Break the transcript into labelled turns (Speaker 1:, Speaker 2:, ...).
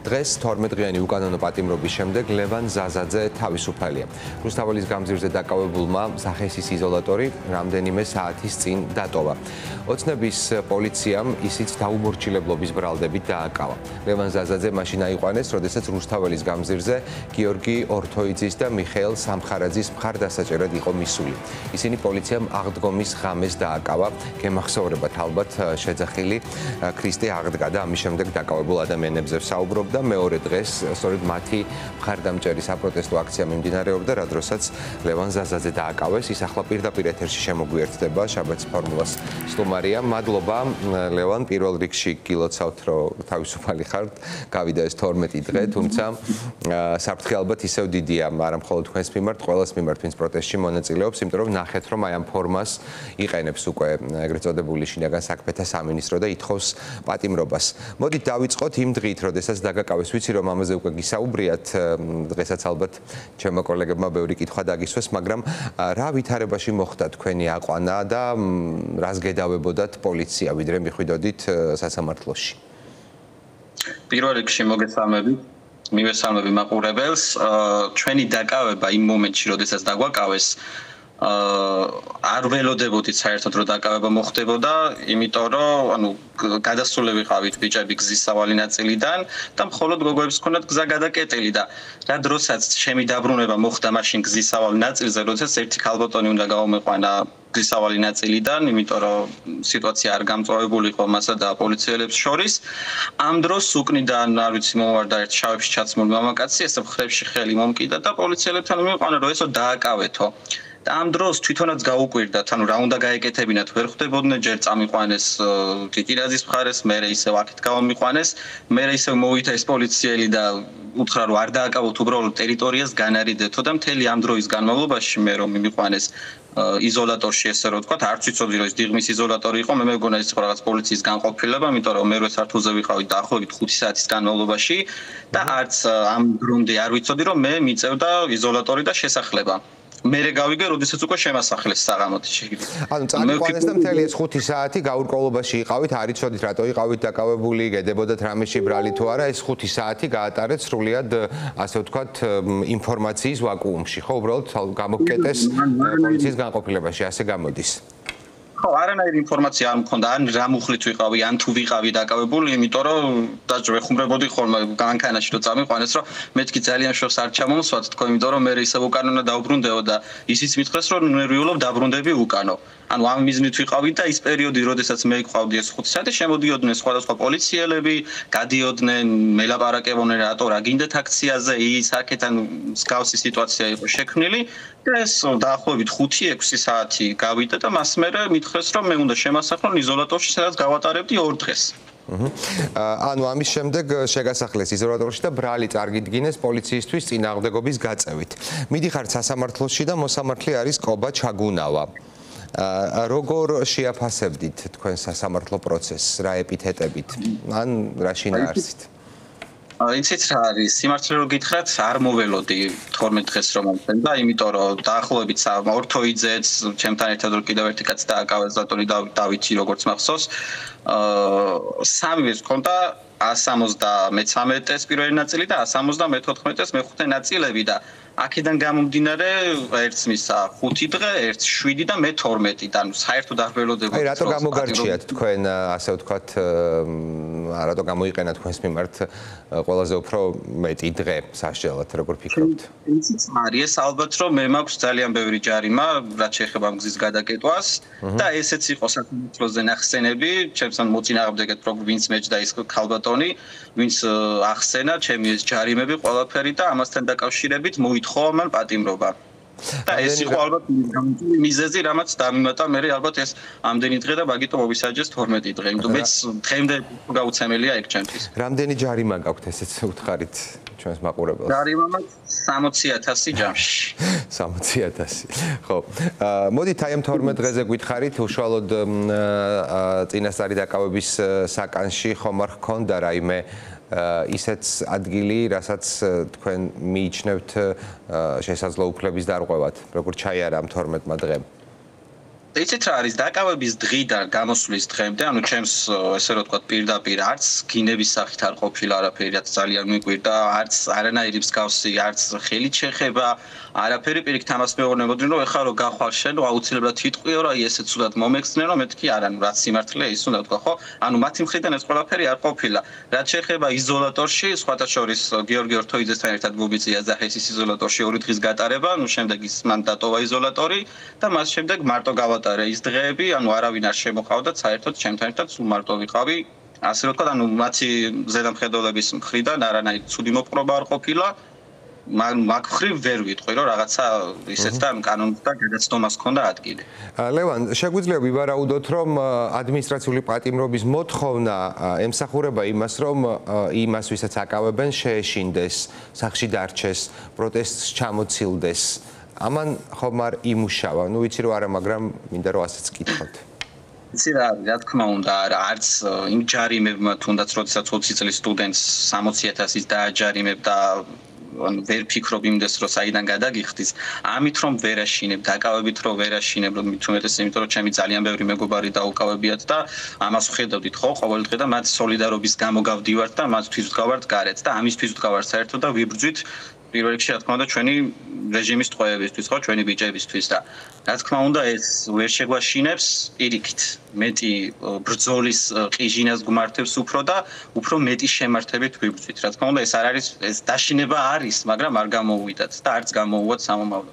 Speaker 1: დღეს 12-დღიანი უკანონო პატიმრობის შემდეგ ლევან ზაზაძე თავისუფალია. რუსთაველის გამზირზე დაკავებულმა სახესის იზოლატორი რამდენიმე საათის წინ დატოვა. ოცნების პოლიციამ ისიც დაუმორჩილებლობის ბრალდებით დააკავა. ლევან ზაზაძე მაშინ აიყვანეს, როდესაც რუსთაველის გამზირზე გიორგი ორთოიძის და მიხეილ სამხარაძის მხარდასაჭერად იყო მისული. ისინი პოლიციამ აღდგომის ღამეს დააკავა. გემახსოვრებათ ალბათ შეძახილი ქრისტე აღდგა და ამის შემდეგ დაკავებულ ადამიანებზე საუბრობ და მეორე დღეს სწორედ მათი მხარდამჭერი საპროტესტო აქცია მიმდინარეობდა, რა დროსაც ლევან ზაზაძე დააკავეს. ის ახლა პირდაპირ ეთერში შემოგვიერთდება შაბათის ფორმულას სტუმარია. მადლობა ლევან, პირველ რიგში გილოცავთ, რომ თავისუფალი ხართ. გავიდა ეს 12 დღე, თუმცა საფრთხე ალბათ ისევ დიდია, არა მხოლოდ თქვენს მიმართ, ყველას მიმართ, ვინც პროტესტში მონაწილეობს, იმიტომ რომ ნახეთ, რომ აი ამ ფორმას იყენებს უკვე ეგრეთ წოდებული შინაგან საქმეთა სამინისტრო და ითხოვს პატიმრობას. მოდით დავიწყოთ იმ დღით, როდესაც დაგაკავეს, ვიცი რომ ამაზე უკვე გისაუბრიათ, დღესაც ალბათ ჩემო კოლეგებმა ბევრი კითხვა დაგისვეს, მაგრამ რა ვითარებაში მოხდა თქვენი აყვანა და რას გედავებოდათ პოლიცია, ვიდრე მიხვიდოდით სასამართლოში?
Speaker 2: პირველ რიგში მოგესალმებით, მივესალმები მაყურებელს. ჩვენი დაკავება იმ მომენტში, როდესაც დაგვაკავეს, არ ველოდებოდით საერთოდ რომ დაკავება მოხდებოდა, იმიტომ რომ გადასული ვიყავით ბიჭები გზის სავალი ნაწილიდან და მხოლოდ გოგოებს ჰქონდათ გზა გადაკეტილი და რა დროსაც ჩემი დაბრუნება მოხდა მაშინ გზის სავალი ნაწილზე, როდესაც ერთი ქალბატონი უნდა გავამეყვანა გზის სავალი ნაწილიდან, იმიტომ რომ სიტუაცია არ გამწვავებულიყო მასა და პოლიციელებს შორის. ამ დროს უკნიდან არ ვიცი მომვარდა ერთ შავებში ჩაცმული მამაკაცი, ესე მხრებში ხელი მომკიდა და პოლიციელებთან მივიყვანა, რომ ესო დააკავეთო. და ამ დროს თვითონაც გაუკვირდათ, რა უნდა გაეკეთებინათ, ვერ ხვდებოდნენ, ჯერ წამიყვანეს ტიტირაძის მხარეს, მერე ისევ აქეთ გავამიყვანეს, მერე ისევ მოვიდა ეს პოლიციელი და უთხრა, რომ არ დააკავოთ, უბრალოდ ტერიტორიას განარიდეთო და მთელი ამ დროის განმავლობაში მე რომ მიმიყვანეს იზოლატორში, ესე რომ ვთქვათ, არც ვიცოდი რომ ეს დიღმის იზოლატორი იყო, მე მეგონა ის იყო რაღაც პოლიციის განყოფილება, იმიტომ რომ მერვე სართულზე ვიყავით დაახლოებით 5 საათის განმავლობაში და არც ამ დრომდე არ ვიცოდი რომ მე მიწევდა იზოლატორი და შესახლება. მერე გავიგე, როდესაც უკვე შემასახლეს საღამოთი შეგვიძლია.
Speaker 1: ანუ წამიყვანეს და მთელი ეს 5 საათი გაურკვევლობაში იყავით, არ იცოდით რატო იყავით დაკავებული, გედებოდათ რამეში ბრალი თუ არა, ეს 5 საათი გაატარეთ სრულიად, ასე ვთქვათ, ინფორმაციის ვაკუუმში, ხო, უბრალოდ გამოგკეტეს პოლიციის განყოფილებაში, ასე გამოდის.
Speaker 2: ხო, არანაირი ინფორმაცია არ მქონდა, ან რა მუხლით ვიყავი, ან თუ ვიყავი დაკავებული, იმიტომ რომ დაჯერ ვეხუმრებოდი ხოლმე განქანაში რომ წამიყვანეს, რომ მეთქი ძალიან შორს არ ჩამომსვათ თქო, იმიტომ რომ მე ისევ უკანონო დავბრუნდეო და ისიც მითხრეს, რომ ნერვიულობ დაბრუნდები უკანო. ანუ ამ მიზნით ვიყავი და ის პერიოდი, როდესაც მე ვიყავდი ეს 5 საათი, შემოდიოდნენ სხვადასხვა პოლიციელები, გადიოდნენ, მელაპარაკებოდნენ რატო რა გინდათ აქციაზე, ის აქეთან მსგავსი სიტუაცია იყო შექმნილი და ეს დაახლოებით 5-6 საათი გავიდა და მას მერე მითხრეს, რომ მე უნდა შემასახლონ იზოლატორში, სადაც გავატარებდი 2 დღეს.
Speaker 1: ანუ ამის შემდეგ შეგასახლეს იზოლატორში და ბრალი წარგიდგინეს პოლიციისთვის წინააღმდეგობის გაწევით. მიდიხართ სასამართლოში და მოსამართლე არის კობა ჩაგუნავა. როგორ შეაფასებდით თქვენ სასამართლო პროცესს, რა ეპითეტებით, ან რა შინაარსით?
Speaker 2: იცით რა არის, სიმართლე რომ გითხრათ, არ მოველოდი 12 დღეს რომ მომწონდა, იმიტომ რომ დაახლოებით ორთოიძეც, ჩემთან ერთად რო კიდევ ერთი კაცი დააკავეს, ბატონი დავითი, როგორც მახსოვს, სამივეს ჰქონდა 173-ეს პირველი ნაწილი და 174-ეს მეხუთე ნაწილები და აქედან გამომდინარე ერთს მისცა 5 დღე, ერთს 7 და მე 12 და ანუ საერთოდ არ ველოდებოდი.
Speaker 1: აი რატო გამოგარჩიათ თქვენ, ასე ვთქვათ, რატო გამოიყენა თქვენს მიმართ ყველაზე უფრო მეტი დღე სასჯელად, როგორ ფიქრობთ?
Speaker 2: ისიც არის ეს ალბათ რომ მე მაქვს ძალიან ბევრი ჯარიმა, რაც შეეხება გზის გადაკეტვას და ესეც იყო საქართველოს ნახსენები, ჩემთან მოწინააღმდეგეთ პროვინც მეჯდა ის ქალბატონი, ვინც ახსენა ჩემი ეს ჯარიმები ყველაფერი და ამასთან დაკავშირებით მოითხოვა მან პატიმრობა. და ეს იყო ალბათ მიზეზი, რამაც დამიმატა მე ალბათ ეს ამდენი დღე და მაგით მოვისაჯეს 12 დღე. იმიტომ მეც დღემდე გაუცემელია ეგ ჩემთვის.
Speaker 1: რამდენი ჯარიმა გაქვთ ესეც უთხარით ჩვენს მაყურებელს?
Speaker 2: ჯარიმა მაქვს 60,000 ჯამში.
Speaker 1: 60,000. ხო. მოდით აი ამ 12 დღეზე გითხარით, უშუალოდ წინასწარი დაკავების საკანში ხომ არ ჰქონდა რაიმე ისეთ ადგილი, რასაც თქვენ მიიჩნევთ შესაძლო უფლების დარღვევად, როგორც ჩაიარა ამ 12 დღემ?
Speaker 2: იცით რა არის დაკავების დღიდან გამოსვლის დღემდე, ანუ ჩემს ესე რომ ვთქვათ პირდაპირ არც გინების სახით არ ყოფილა არაფერი, რაც ძალიან მიგვირდა, არც არანაირი მსგავსი, არც ხელით შეხება, არაფერი პირიქით ამას მეუბნებოდნენ, რომ ეხლა რომ გახვალ შენ, აუცილებლად იტყვიო რა, ესე ცუდად მომექცნენ, რომ მეთქი არა, ნუ რაც სიმართლეა ის უნდა თქვა, ხო? ანუ მათი მხრიდან ეს ყველაფერი არ ყოფილა. რაც შეეხება იზოლატორში, სხვათა შორის გიორგი ორთოიძესთან ერთად მომიწია ზახესის იზოლატორში 2 დღის გატარება, ნუ შემდეგ ის მან დატოვა იზოლატორი და მას შემდეგ მარტო გავატარე ის დღეები, ანუ არავინ არ შემოყავდა, საერთოდ ჩემთან ერთად სულ მარტო ვიყავი. ასე რომ ვთქვათ, ანუ მათი ზედამხედველების მხრიდან არანაირი ცუდი მოპყრობა არ ყოფილა. მაგ ხრივ ვერ ვიტყვი, რომ რაღაცა ისეთ და კანონთან გადაცდომას ჰქონდა ადგილი.
Speaker 1: ლევან, შეგვიძლია ვივარაუდოთ, რომ ადმინისტრაციული პატიმრობის მოთხოვნა ემსახურება იმას, რომ იმას, ვისაც აკავებენ, შეეშინდეს, სახლში დარჩეს, პროტესტს ჩამოცილდეს. ამან ხომ არ იმუშავა. ნუ ვიცი რომ არა, მაგრამ მინდა რომ ასეც კითხოთ.
Speaker 2: იცი რა თქმა უნდა, არც იმ ჯარიმებმა თუნდაც როდესაც 20 წლის სტუდენტს 60,000-ის დააჯარიმებდა ანუ ვერ ფიქრობ იმდეს რომ საიდან გადაგიხდის ამით რომ ვერ აშინებ დაკავებით რომ ვერ აშინებ რომ მithumetes იმიტომ რომ ჩემი ძალიან ბევრი მეგობარი დაუკავებიათ და ამას ვხედავდით ხო ყოველ დღე და მათ სოლიდარობის გამო გავდივართ და მათთვის ვდგავართ გარეთ და ამისთვის ვდგავართ საერთოდ და ვიბრძვით პირველ რიგში რა თქმა უნდა ჩვენი რეჟიმის ტყვეებისთვის ხო ჩვენი ბიჭებისთვის და რა თქმა უნდა ეს ვერ შეგვაშინებს პირიქით მეტი ბრძოლის ყიჟინას გმართებს უფრო მეტი შემართებით ვიბრძვით რა თქმა უნდა ეს არ არის ეს დაშინება არის მაგრამ არ გამოუვიდათ და არც გამოუვათ სამომავლოდ